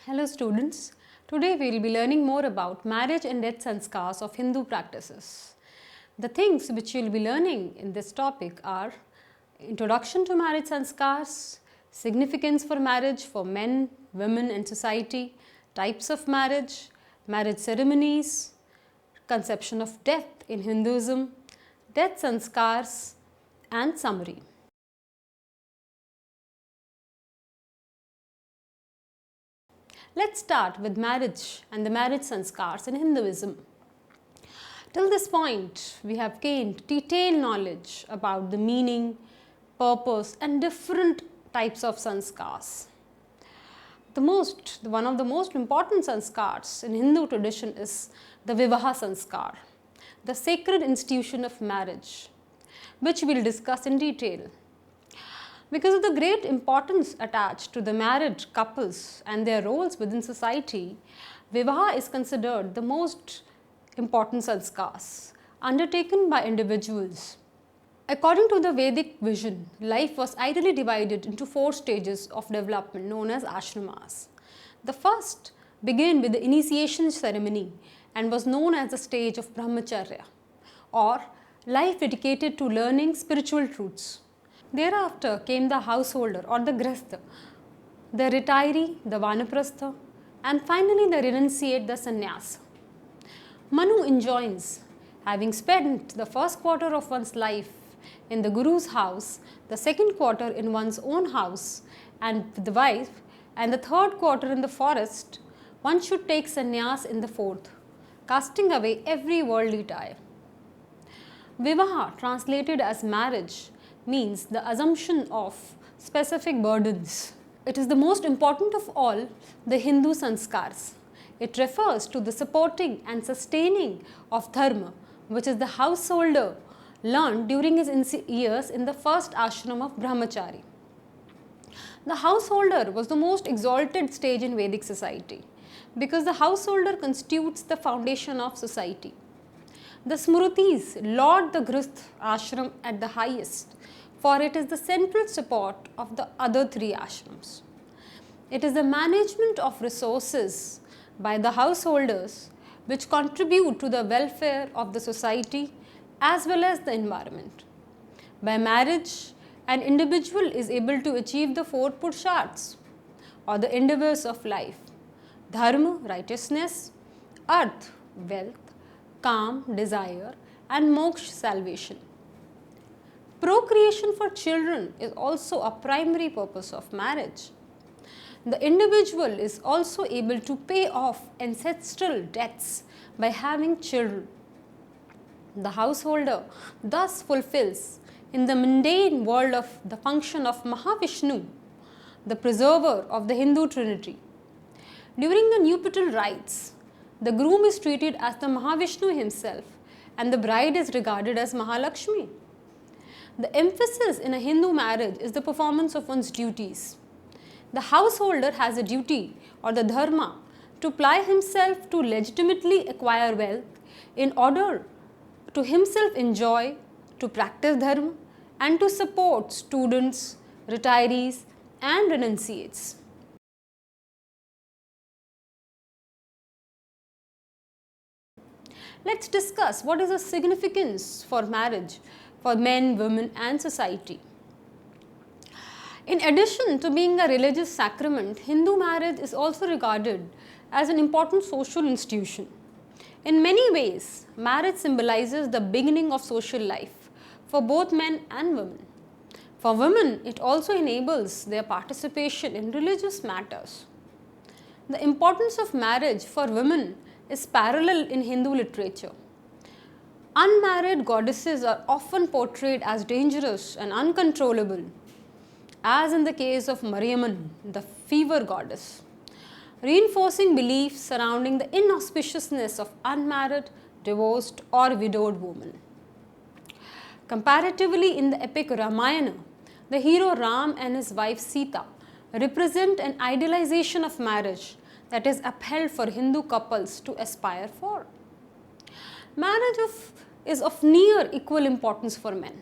Hello students, today we will be learning more about marriage and death sanskars of Hindu practices. The things which you will be learning in this topic are introduction to marriage sanskars, significance for marriage for men, women and society, types of marriage, marriage ceremonies, conception of death in Hinduism, death sanskars and summary. Let's start with marriage and the marriage sanskars in Hinduism. Till this point, we have gained detailed knowledge about the meaning, purpose and different types of sanskars. One of the most important sanskars in Hindu tradition is the Vivaha sanskar, the sacred institution of marriage, which we will discuss in detail. Because of the great importance attached to the married couples and their roles within society, Vivaha is considered the most important sanskars undertaken by individuals. According to the Vedic vision, life was ideally divided into 4 stages of development known as ashramas. The first began with the initiation ceremony and was known as the stage of Brahmacharya, or life dedicated to learning spiritual truths. Thereafter came the householder or the grastha, the retiree, the vanaprastha, and finally the renunciate, the sannyasa. Manu enjoins, having spent the first quarter of one's life in the Guru's house, the second quarter in one's own house and with the wife, and the third quarter in the forest, one should take sannyas in the fourth, casting away every worldly tie. Vivaha, translated as marriage, means the assumption of specific burdens. It is the most important of all the Hindu sanskars. It refers to the supporting and sustaining of dharma, which is the householder learned during his years in the first ashram of brahmachari. The householder was the most exalted stage in Vedic society because the householder constitutes the foundation of society. The Smrutis laud the Grist ashram at the highest, for it is the central support of the other 3 ashrams. It is the management of resources by the householders which contribute to the welfare of the society as well as the environment. By marriage, an individual is able to achieve the 4 purusharths or the endeavors of life: dharma, righteousness; arth, wealth; kam, desire; and moksha, salvation. Procreation for children is also a primary purpose of marriage. The individual is also able to pay off ancestral debts by having children. The householder thus fulfills in the mundane world of the function of Mahavishnu, the preserver of the Hindu Trinity. During the nuptial rites, the groom is treated as the Mahavishnu himself and the bride is regarded as Mahalakshmi. The emphasis in a Hindu marriage is the performance of one's duties. The householder has a duty or the dharma to ply himself to legitimately acquire wealth in order to himself enjoy, to practice dharma and to support students, retirees and renunciates. Let's discuss what is the significance for marriage for men, women and society. In addition to being a religious sacrament, Hindu marriage is also regarded as an important social institution. In many ways, marriage symbolizes the beginning of social life for both men and women. For women, it also enables their participation in religious matters. The importance of marriage for women is parallel in Hindu literature. Unmarried goddesses are often portrayed as dangerous and uncontrollable, as in the case of Mariamman, the fever goddess, reinforcing beliefs surrounding the inauspiciousness of unmarried, divorced or widowed women. Comparatively, in the epic Ramayana, the hero Ram and his wife Sita represent an idealization of marriage that is upheld for Hindu couples to aspire for. Marriage is of near equal importance for men.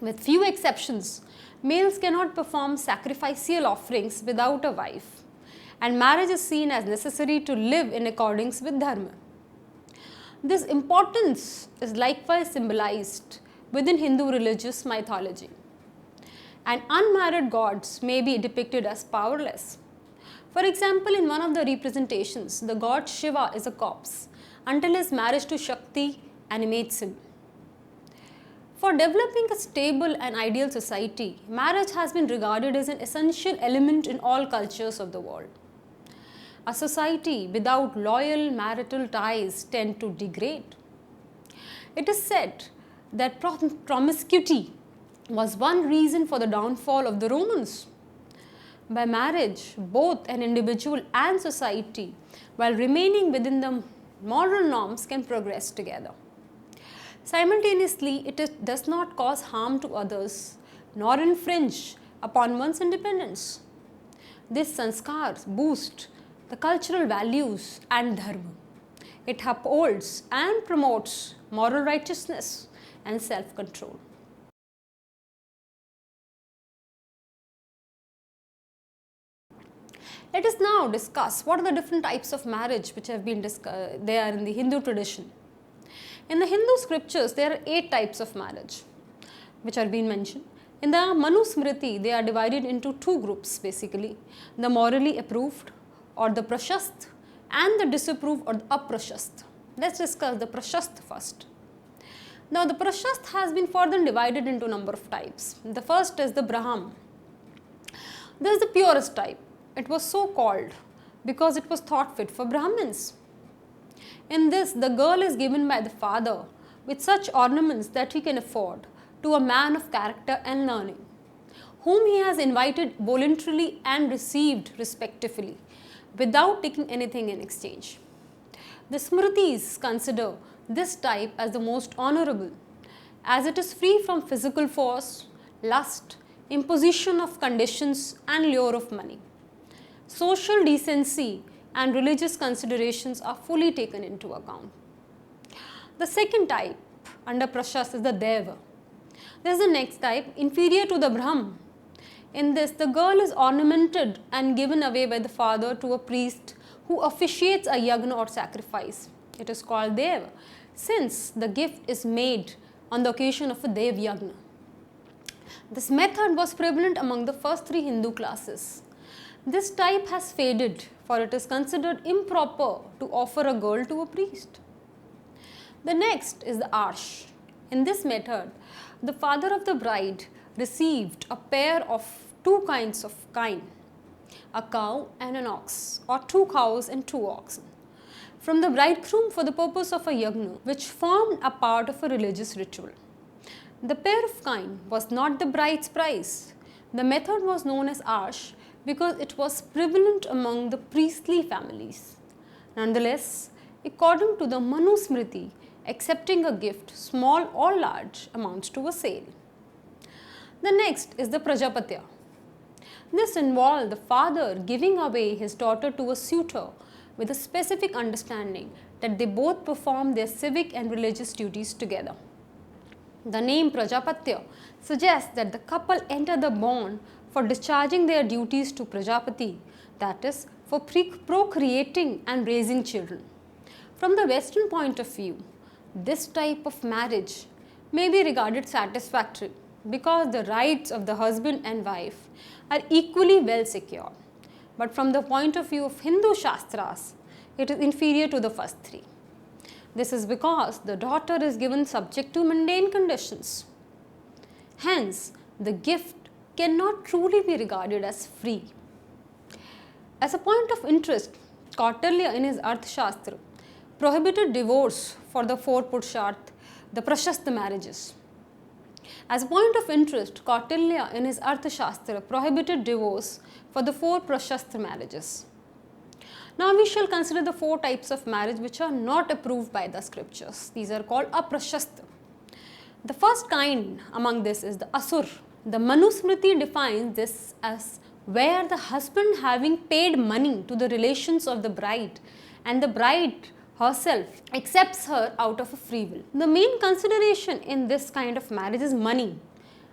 With few exceptions, males cannot perform sacrificial offerings without a wife, and marriage is seen as necessary to live in accordance with dharma. This importance is likewise symbolized within Hindu religious mythology, and unmarried gods may be depicted as powerless. For example, in one of the representations, the god Shiva is a corpse until his marriage to Shakti animates him. For developing a stable and ideal society, marriage has been regarded as an essential element in all cultures of the world. A society without loyal marital ties tend to degrade. It is said that promiscuity was one reason for the downfall of the Romans. By marriage, both an individual and society, while remaining within the moral norms, can progress together. Simultaneously, it does not cause harm to others nor infringe upon one's independence. This sanskars boost the cultural values and dharma. It upholds and promotes moral righteousness and self-control. Let us now discuss what are the different types of marriage which have been there in the Hindu tradition. In the Hindu scriptures, there are 8 types of marriage which are being mentioned. In the Manu Smriti, they are divided into 2 groups basically, the morally approved or the prashast and the disapproved or the aprashast. Let's discuss the prashast first. Now the prashast has been further divided into a number of types. The first is the Brahman. This is the purest type. It was so called because it was thought fit for Brahmins. In this, the girl is given by the father with such ornaments that he can afford to a man of character and learning, whom he has invited voluntarily and received respectfully, without taking anything in exchange. The Smritis consider this type as the most honorable, as it is free from physical force, lust, imposition of conditions and lure of money. Social decency and religious considerations are fully taken into account. The second type under prashast is the Deva. This is the next type, inferior to the Brahm. In this, the girl is ornamented and given away by the father to a priest who officiates a yagna or sacrifice. It is called Deva, since the gift is made on the occasion of a Dev Yagna. This method was prevalent among the first 3 Hindu classes. This type has faded, for it is considered improper to offer a girl to a priest. The next is the Arsh. In this method, the father of the bride received a pair of 2 kinds of kine, a cow and an ox, or 2 cows and 2 oxen, from the bridegroom for the purpose of a yagna, which formed a part of a religious ritual. The pair of kine was not the bride's price. The method was known as Arsh because it was prevalent among the priestly families. Nonetheless, according to the Manu Smriti, accepting a gift, small or large, amounts to a sale. The next is the Prajapati. This involved the father giving away his daughter to a suitor with a specific understanding that they both perform their civic and religious duties together. The name Prajapati suggests that the couple enter the bond for discharging their duties to Prajapati, that is, for procreating and raising children. From the Western point of view, this type of marriage may be regarded satisfactory because the rights of the husband and wife are equally well secured. But from the point of view of Hindu Shastras, it is inferior to the first 3. This is because the daughter is given subject to mundane conditions. Hence, the gift cannot truly be regarded as free. As a point of interest, Kautilya in his Arthashastra prohibited divorce for the 4 Purusharth, the Prashast marriages. As a point of interest, Kautilya in his Arthashastra prohibited divorce for the 4 Prashast marriages. Now we shall consider the 4 types of marriage which are not approved by the scriptures. These are called aprashast. The first kind among this is the asur. The Manu Smriti defines this as where the husband, having paid money to the relations of the bride and the bride herself accepts her out of a free will. The main consideration in this kind of marriage is money,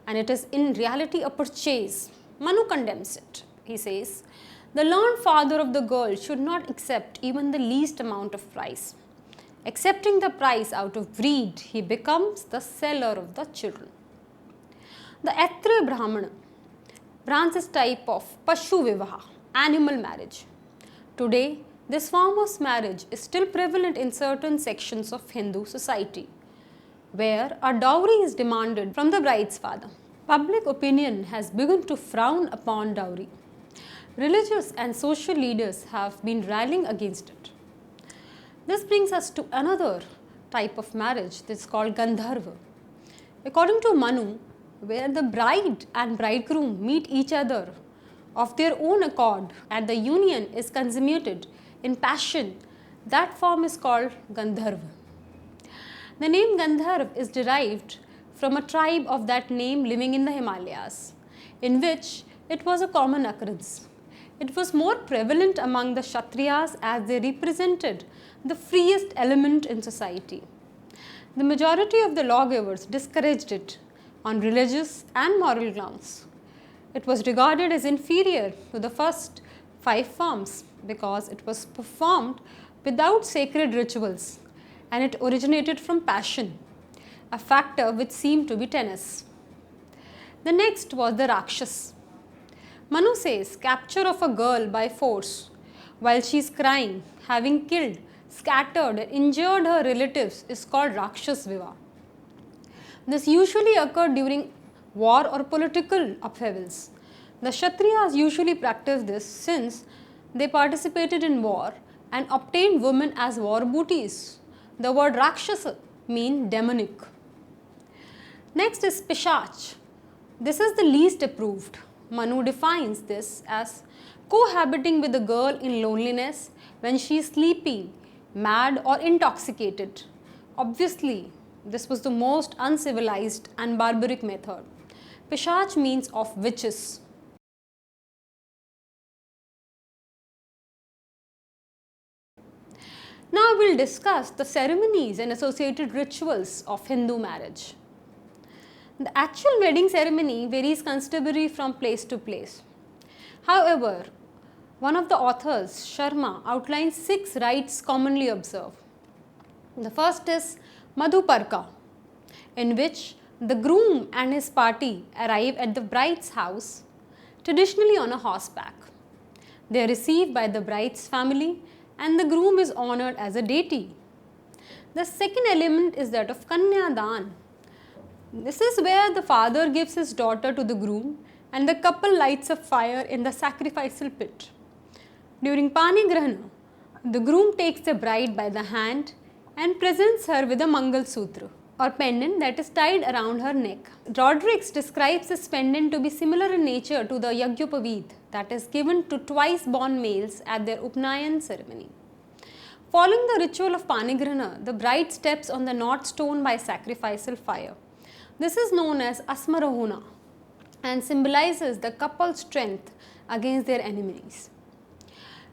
and it is in reality a purchase. Manu condemns it. He says, The learned father of the girl should not accept even the least amount of price. Accepting the price out of greed, he becomes the seller of the children. The Atre Brahmana branch is type of Pashu Vivaha, animal marriage. Today, this form of marriage is still prevalent in certain sections of Hindu society, where a dowry is demanded from the bride's father. Public opinion has begun to frown upon dowry. Religious and social leaders have been rallying against it. This brings us to another type of marriage that is called Gandharva. According to Manu, where the bride and bridegroom meet each other of their own accord and the union is consummated in passion, that form is called Gandharva. The name Gandharv is derived from a tribe of that name living in the Himalayas, in which it was a common occurrence. It was more prevalent among the Kshatriyas as they represented the freest element in society. The majority of the lawgivers discouraged it on religious and moral grounds. It was regarded as inferior to the first 5 forms because it was performed without sacred rituals and it originated from passion, a factor which seemed to be tennis. The next was the Rakshas. Manu says capture of a girl by force while she is crying, having killed, scattered and injured her relatives is called Rakshas Vivaha. This usually occurred during war or political upheavals. The Kshatriyas usually practiced this since they participated in war and obtained women as war booties. The word Rakshasa means demonic. Next is Pishach. This is the least approved. Manu defines this as cohabiting with a girl in loneliness when she is sleepy, mad or intoxicated. Obviously, this was the most uncivilized and barbaric method. Pishach means of witches. Now we will discuss the ceremonies and associated rituals of Hindu marriage. The actual wedding ceremony varies considerably from place to place. However, one of the authors, Sharma, outlines 6 rites commonly observed. The first is Madhuparka, in which the groom and his party arrive at the bride's house, traditionally on a horseback. They are received by the bride's family and the groom is honored as a deity. The second element is that of Kanyadan. This is where the father gives his daughter to the groom and the couple lights a fire in the sacrificial pit. During Panigrahana, the groom takes the bride by the hand and presents her with a Mangal Sutra or pendant that is tied around her neck. Rodrigues describes this pendant to be similar in nature to the Yagyopavid that is given to twice born males at their Upnayan ceremony. Following the ritual of Panigrahana, the bride steps on the north stone by sacrificial fire. This is known as Asmarohana and symbolizes the couple's strength against their enemies.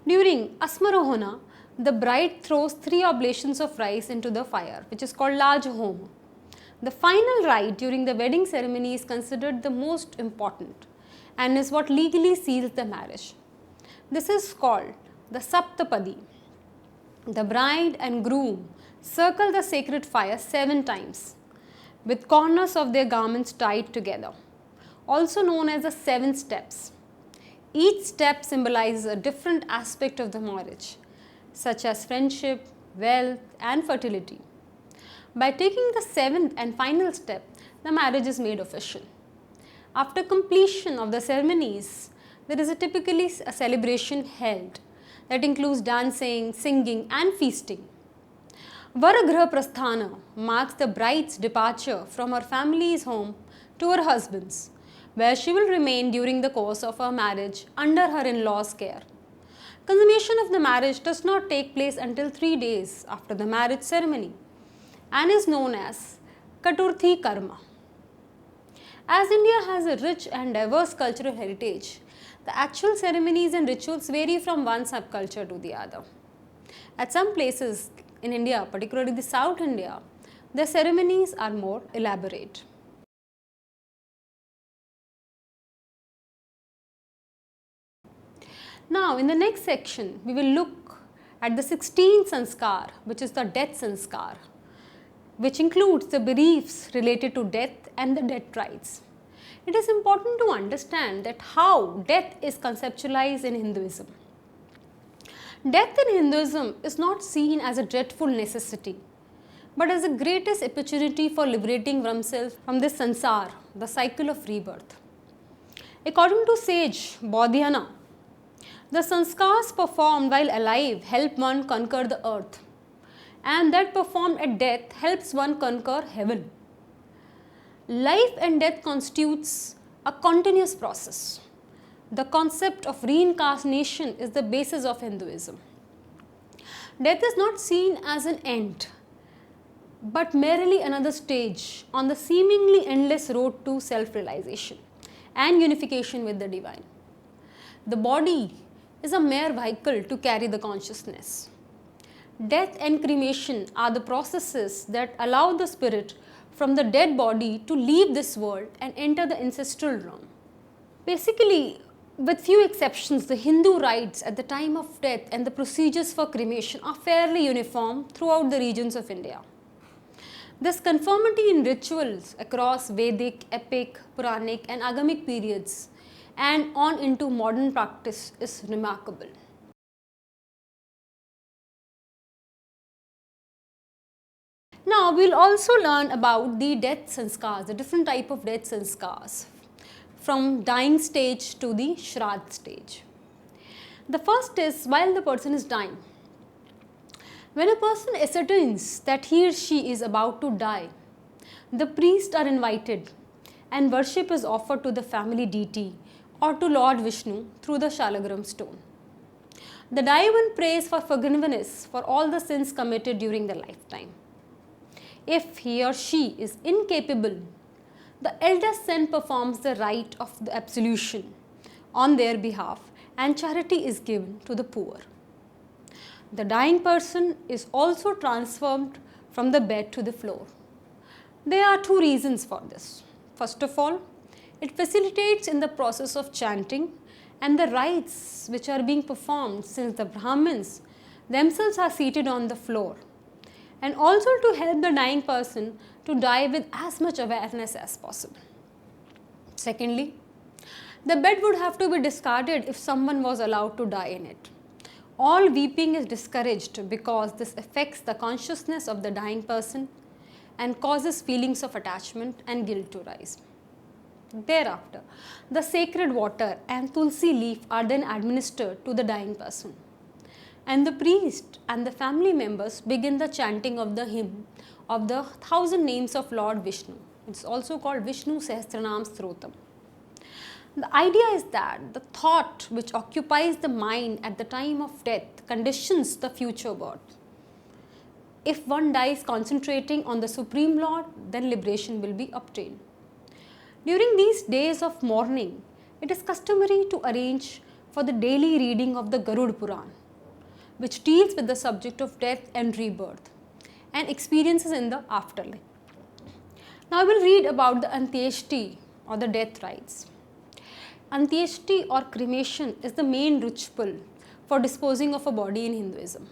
During Asmarohana, the bride throws 3 oblations of rice into the fire, which is called Laj Homa. The final rite during the wedding ceremony is considered the most important and is what legally seals the marriage. This is called the Saptapadi. The bride and groom circle the sacred fire 7 times with corners of their garments tied together, also known as the 7 steps. Each step symbolizes a different aspect of the marriage, such as friendship, wealth and fertility. By taking the 7th and final step, the marriage is made official. After completion of the ceremonies, there is typically a celebration held that includes dancing, singing and feasting. Varagraha Prasthana marks the bride's departure from her family's home to her husband's, where she will remain during the course of her marriage under her in-laws' care. Consummation of the marriage does not take place until 3 days after the marriage ceremony and is known as Katurthi Karma. As India has a rich and diverse cultural heritage, the actual ceremonies and rituals vary from one subculture to the other. At some places in India, particularly the South India, the ceremonies are more elaborate. Now, in the next section, we will look at the 16th sanskar, which is the death sanskar, which includes the beliefs related to death and the death rites. It is important to understand that how death is conceptualized in Hinduism. Death in Hinduism is not seen as a dreadful necessity, but as the greatest opportunity for liberating oneself from this sansar, the cycle of rebirth. According to sage Bodhyana, the sanskars performed while alive help one conquer the earth, and that performed at death helps one conquer heaven. Life and death constitutes a continuous process. The concept of reincarnation is the basis of Hinduism. Death is not seen as an end, but merely another stage on the seemingly endless road to self-realization and unification with the divine. The body is a mere vehicle to carry the consciousness. Death and cremation are the processes that allow the spirit from the dead body to leave this world and enter the ancestral realm. Basically, with few exceptions, the Hindu rites at the time of death and the procedures for cremation are fairly uniform throughout the regions of India. This conformity in rituals across Vedic, epic, Puranic and Agamic periods and on into modern practice is remarkable. Now, we will also learn about the death sanskars, the different type of death sanskars, from dying stage to the Shradha stage. The first is while the person is dying. When a person ascertains that he or she is about to die, the priests are invited and worship is offered to the family deity or to Lord Vishnu through the Shalagram stone. The dying one prays for forgiveness for all the sins committed during the lifetime. If he or she is incapable, the eldest son performs the rite of the absolution on their behalf and charity is given to the poor. The dying person is also transformed from the bed to the floor. There are two reasons for this. First of all, it facilitates in the process of chanting and the rites which are being performed, since the Brahmins themselves are seated on the floor, and also to help the dying person to die with as much awareness as possible. Secondly, the bed would have to be discarded if someone was allowed to die in it. All weeping is discouraged because this affects the consciousness of the dying person and causes feelings of attachment and guilt to rise. Thereafter, the sacred water and tulsi leaf are then administered to the dying person, and the priest and the family members begin the chanting of the hymn of the 1000 names of Lord Vishnu. It's also called Vishnu Sahasranam Strotam. The idea is that the thought which occupies the mind at the time of death conditions the future birth. If one dies concentrating on the Supreme Lord, then liberation will be obtained. During these days of mourning, it is customary to arrange for the daily reading of the Garud Puran, which deals with the subject of death and rebirth and experiences in the afterlife. Now I will read about the Antyeshti or the death rites. Antyeshti or cremation is the main ritual for disposing of a body in Hinduism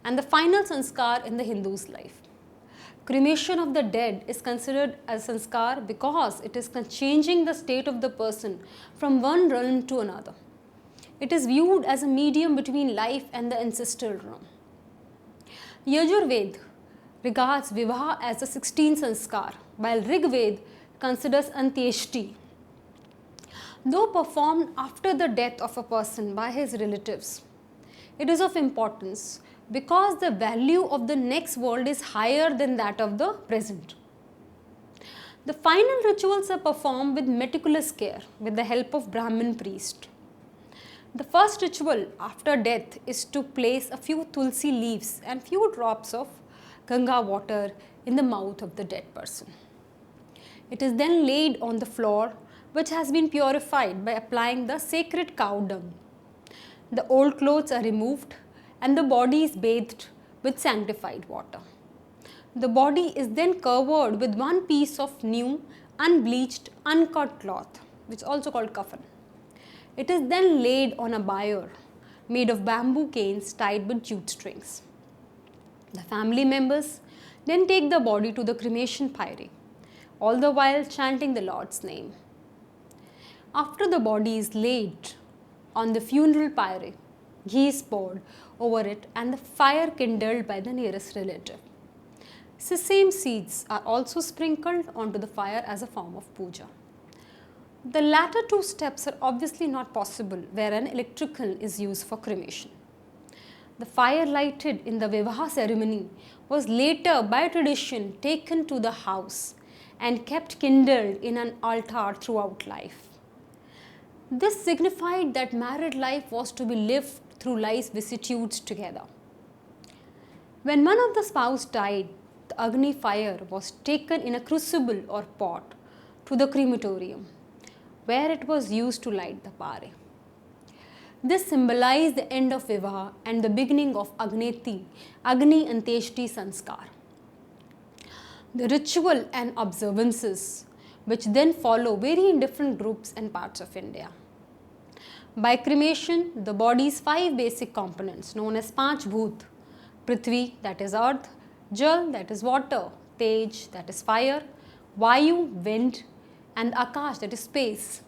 and the final sanskar in the Hindu's life. Cremation of the dead is considered as sanskar because it is changing the state of the person from one realm to another. It is viewed as a medium between life and the ancestral realm. Yajurved regards Vivaha as the 16th sanskar, while Rigved considers Antyeshti. Though performed after the death of a person by his relatives, it is of importance because the value of the next world is higher than that of the present. The final rituals are performed with meticulous care with the help of Brahmin priest. The first ritual after death is to place a few tulsi leaves and few drops of Ganga water in the mouth of the dead person. It is then laid on the floor, which has been purified by applying the sacred cow dung. The old clothes are removed and the body is bathed with sanctified water. The body is then covered with one piece of new, unbleached, uncut cloth, which is also called kafan. It is then laid on a bier made of bamboo canes tied with jute strings. The family members then take the body to the cremation pyre, all the while chanting the Lord's name. After the body is laid on the funeral pyre, ghee is poured over it and the fire kindled by the nearest relative. Sesame seeds are also sprinkled onto the fire as a form of puja. The latter two steps are obviously not possible where an electrical is used for cremation. The fire lighted in the Vivaha ceremony was later by tradition taken to the house and kept kindled in an altar throughout life. This signified that married life was to be lived through life's vicissitudes together. When one of the spouse died, the Agni fire was taken in a crucible or pot to the crematorium, where it was used to light the pyre. This symbolized the end of Vivaha and the beginning of Agni Anteshti Sanskar. The ritual and observances which then follow vary in different groups and parts of India. By cremation, the body's 5 basic components known as Panch Bhoot, Prithvi, that is earth, Jal, that is water, Tej, that is fire, Vayu, wind, and Akash, that is space,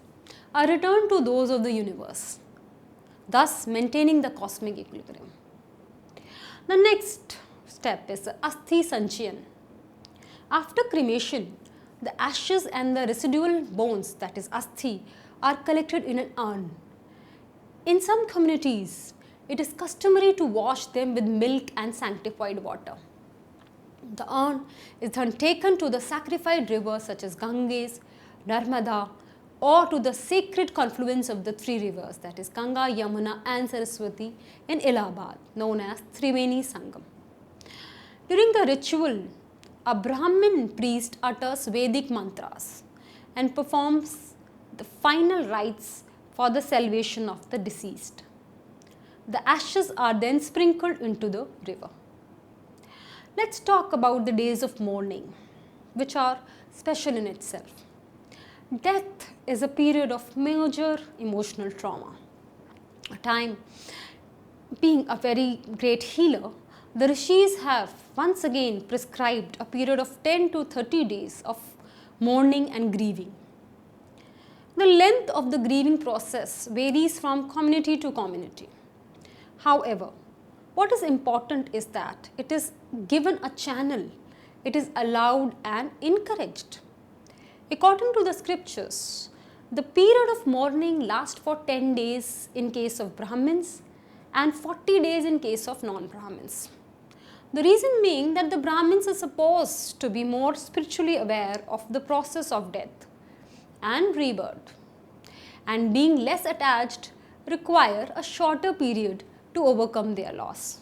are returned to those of the universe, thus maintaining the cosmic equilibrium. The next step is Asthi Sanchayan. After cremation, the ashes and the residual bones, that is Asthi, are collected in an urn. In some communities, it is customary to wash them with milk and sanctified water. The urn is then taken to the sacrificed rivers such as Ganges, Narmada, or to the sacred confluence of the 3 rivers, that is Ganga, Yamuna and Saraswati in Allahabad, known as Triveni Sangam. During the ritual, a Brahmin priest utters Vedic mantras and performs the final rites for the salvation of the deceased. The ashes are then sprinkled into the river. Let's talk about the days of mourning, which are special in itself. Death is a period of major emotional trauma. A time being a very great healer, the rishis have once again prescribed a period of 10 to 30 days of mourning and grieving. The length of the grieving process varies from community to community. However, what is important is that it is given a channel, it is allowed and encouraged. According to the scriptures, the period of mourning lasts for 10 days in case of Brahmins and 40 days in case of non-Brahmins. The reason being that the Brahmins are supposed to be more spiritually aware of the process of death and rebirth, and being less attached require a shorter period to overcome their loss.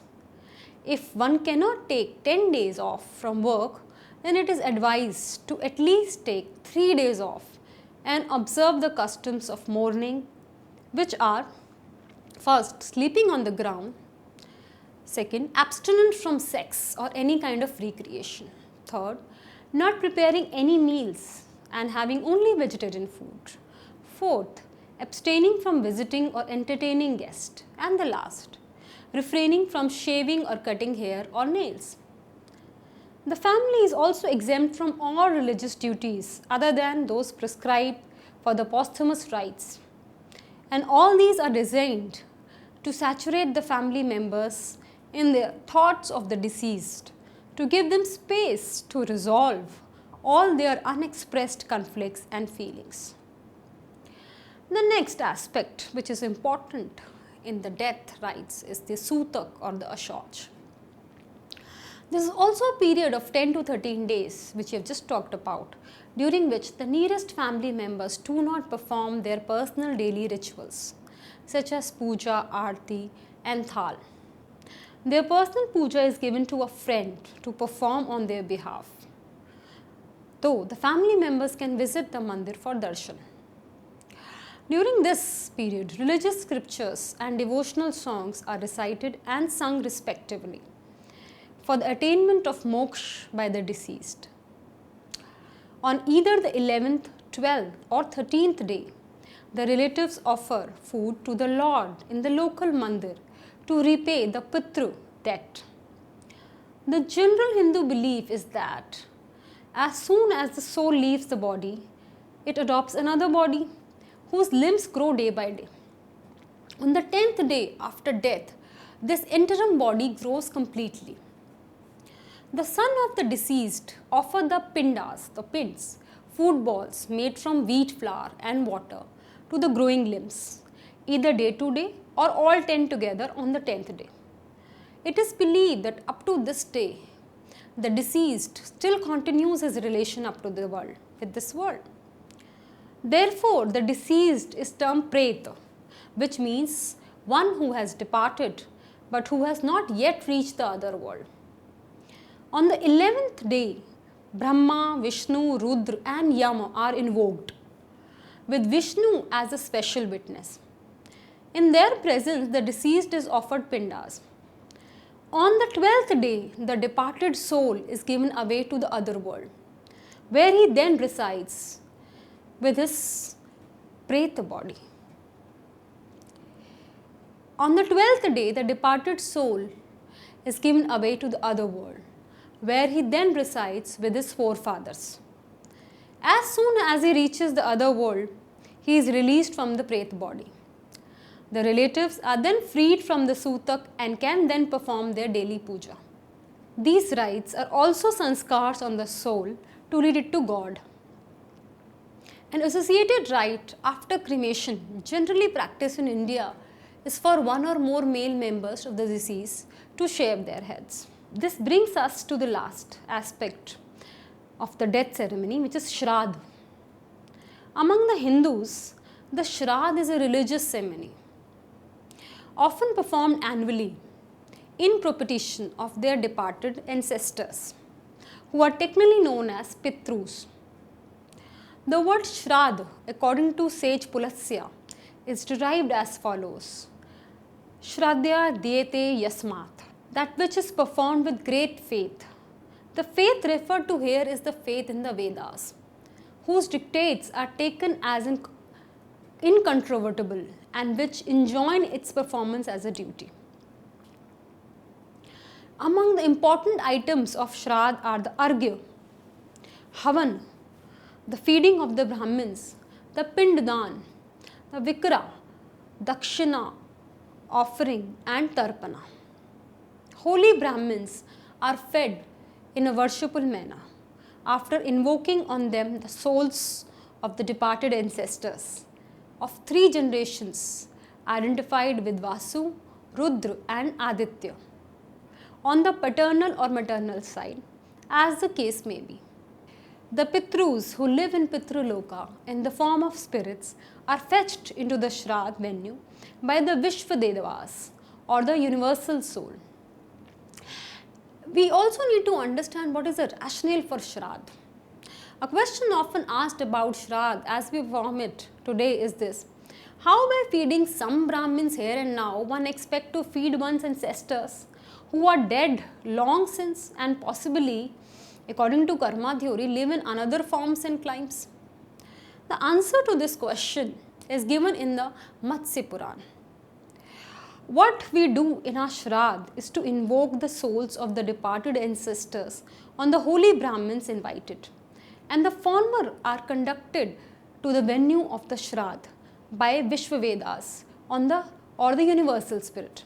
If one cannot take 10 days off from work, then it is advised to at least take 3 days off and observe the customs of mourning, which are: first, sleeping on the ground; second, abstinent from sex or any kind of recreation; third, not preparing any meals and having only vegetarian food; fourth, abstaining from visiting or entertaining guests; and the last, refraining from shaving or cutting hair or nails. The family is also exempt from all religious duties other than those prescribed for the posthumous rites, and all these are designed to saturate the family members in their thoughts of the deceased, to give them space to resolve all their unexpressed conflicts and feelings. The next aspect which is important in the death rites is the Sutak or the Ashauch. This is also a period of 10 to 13 days which we have just talked about, during which the nearest family members do not perform their personal daily rituals such as puja, arti and thal. Their personal puja is given to a friend to perform on their behalf, though the family members can visit the mandir for darshan. During this period, religious scriptures and devotional songs are recited and sung respectively for the attainment of moksha by the deceased. On either the 11th, 12th or 13th day, the relatives offer food to the Lord in the local mandir to repay the Pitru debt. The general Hindu belief is that as soon as the soul leaves the body, it adopts another body whose limbs grow day by day. On the 10th day after death, this interim body grows completely. The son of the deceased offered the pindas, the pins, food balls made from wheat flour and water to the growing limbs, either day to day or all 10 together on the 10th day. It is believed that up to this day, the deceased still continues his relation up to the world, with this world. Therefore, the deceased is termed Preta, which means one who has departed but who has not yet reached the other world. On the 11th day, Brahma, Vishnu, Rudra and Yama are invoked, with Vishnu as a special witness. In their presence, the deceased is offered pindas. On the 12th day, the departed soul is given away to the other world, where he then resides with his Preta body. On the 12th day, the departed soul is given away to the other world, where he then resides with his forefathers. As soon as he reaches the other world, he is released from the Preta body. The relatives are then freed from the sutak and can then perform their daily puja. These rites are also sanskars on the soul to lead it to God. An associated rite after cremation, generally practiced in India, is for one or more male members of the deceased to shave their heads. This brings us to the last aspect of the death ceremony, which is Shradha. Among the Hindus, the Shradha is a religious ceremony, often performed annually in propitiation of their departed ancestors, who are technically known as Pitrus. The word Shradha, according to sage Pulasya, is derived as follows: Shraddhya diyate yasmat, that which is performed with great faith. The faith referred to here is the faith in the Vedas, whose dictates are taken as incontrovertible and which enjoin its performance as a duty. Among the important items of Shradha are the Arghya, Havan, the feeding of the Brahmins, the Pinddan, the Vikra, Dakshina, offering and Tarpana. Holy Brahmins are fed in a worshipful manner after invoking on them the souls of the departed ancestors of 3 generations identified with Vasu, Rudra and Aditya on the paternal or maternal side, as the case may be. The Pitrus who live in Pitraloka in the form of spirits are fetched into the Shradha venue by the Vishvadevas or the universal soul. We also need to understand what is the rationale for Shradha. A question often asked about Shradha as we perform it today is this: how by feeding some Brahmins here and now one expect to feed one's ancestors who are dead long since and possibly, according to karma theory, live in another forms and climes? The answer to this question is given in the Matsya Puran. What we do in our Shradha is to invoke the souls of the departed ancestors on the holy Brahmins invited, and the former are conducted to the venue of the Shradha by Vishvavedas or the universal spirit.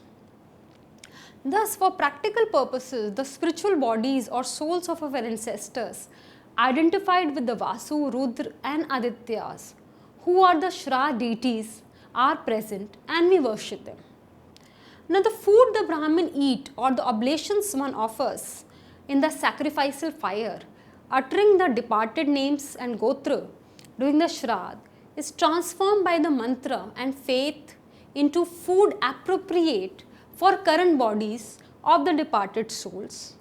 Thus, for practical purposes, the spiritual bodies or souls of our ancestors identified with the Vasu, Rudra and Adityas, who are the Shradha deities, are present and we worship them. Now, the food the Brahmin eat or the oblations one offers in the sacrificial fire, uttering the departed names and gotra during the Shradha, is transformed by the mantra and faith into food appropriate for current bodies of the departed souls.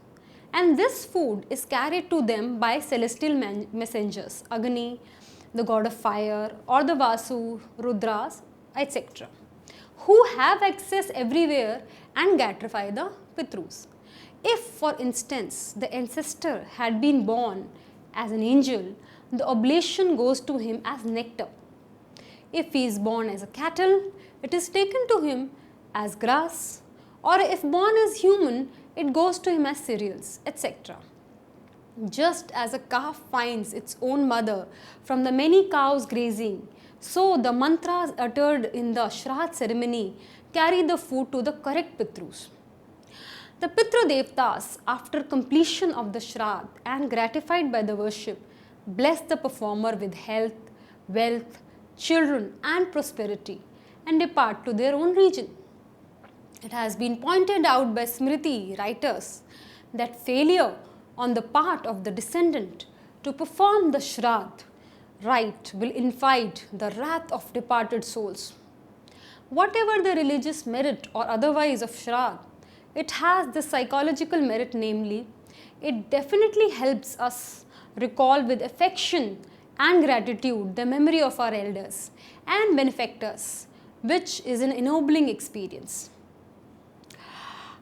And this food is carried to them by celestial messengers, Agni, the god of fire, or the Vasu, Rudras, etc., who have access everywhere and gratify the Pitrus. If, for instance, the ancestor had been born as an angel, the oblation goes to him as nectar. If he is born as a cattle, it is taken to him as grass, or if born as human, it goes to him as cereals, etc. Just as a calf finds its own mother from the many cows grazing, so the mantras uttered in the Shradha ceremony carry the food to the correct Pitrus. The Pitra Devtas, after completion of the Shradha and gratified by the worship, bless the performer with health, wealth, children and prosperity and depart to their own region. It has been pointed out by Smriti writers that failure on the part of the descendant to perform the Shradha rite will invite the wrath of departed souls. Whatever the religious merit or otherwise of Shradha, it has the psychological merit, namely, it definitely helps us recall with affection and gratitude the memory of our elders and benefactors, which is an ennobling experience.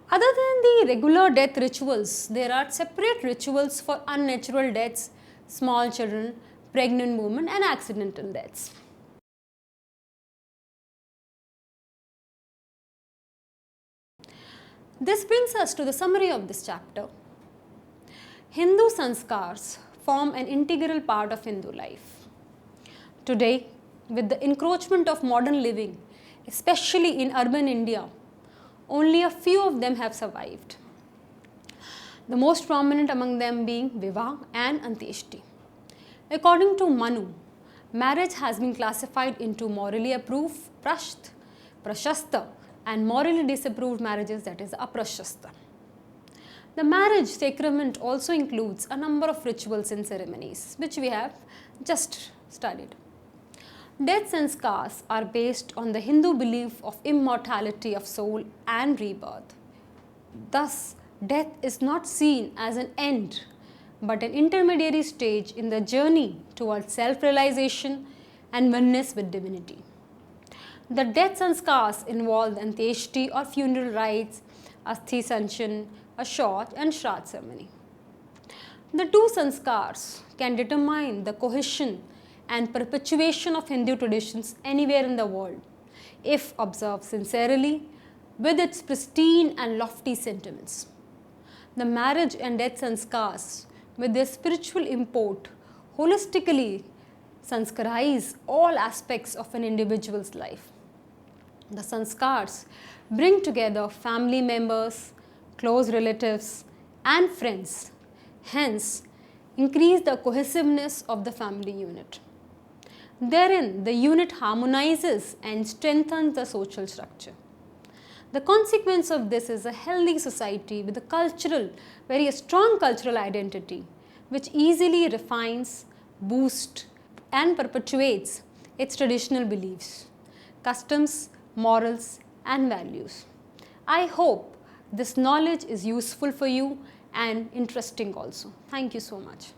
Other than the regular death rituals, there are separate rituals for unnatural deaths, small children, pregnant women and accidental deaths. This brings us to the summary of this chapter. Hindu sanskars form an integral part of Hindu life. Today, with the encroachment of modern living, especially in urban India, only a few of them have survived. The most prominent among them being Vivah and Antyeshti. According to Manu, marriage has been classified into morally approved, prashasta, and morally disapproved marriages, that is aprashasta. The marriage sacrament also includes a number of rituals and ceremonies, which we have just studied. Death sanskars are based on the Hindu belief of immortality of soul and rebirth. Thus, death is not seen as an end, but an intermediary stage in the journey towards self-realization and oneness with divinity. The death sanskars involve Antyeshti or funeral rites, Asthi Sanchan, a short and Shradha ceremony. The two sanskars can determine the cohesion and perpetuation of Hindu traditions anywhere in the world, if observed sincerely with its pristine and lofty sentiments. The marriage and death sanskars, with their spiritual import, holistically sanskarize all aspects of an individual's life. The sanskars bring together family members, close relatives, and friends, hence increase the cohesiveness of the family unit. Therein, the unit harmonizes and strengthens the social structure. The consequence of this is a healthy society with a very strong cultural identity, which easily refines, boosts, and perpetuates its traditional beliefs, customs, morals, and values. I hope this knowledge is useful for you and interesting also. Thank you so much.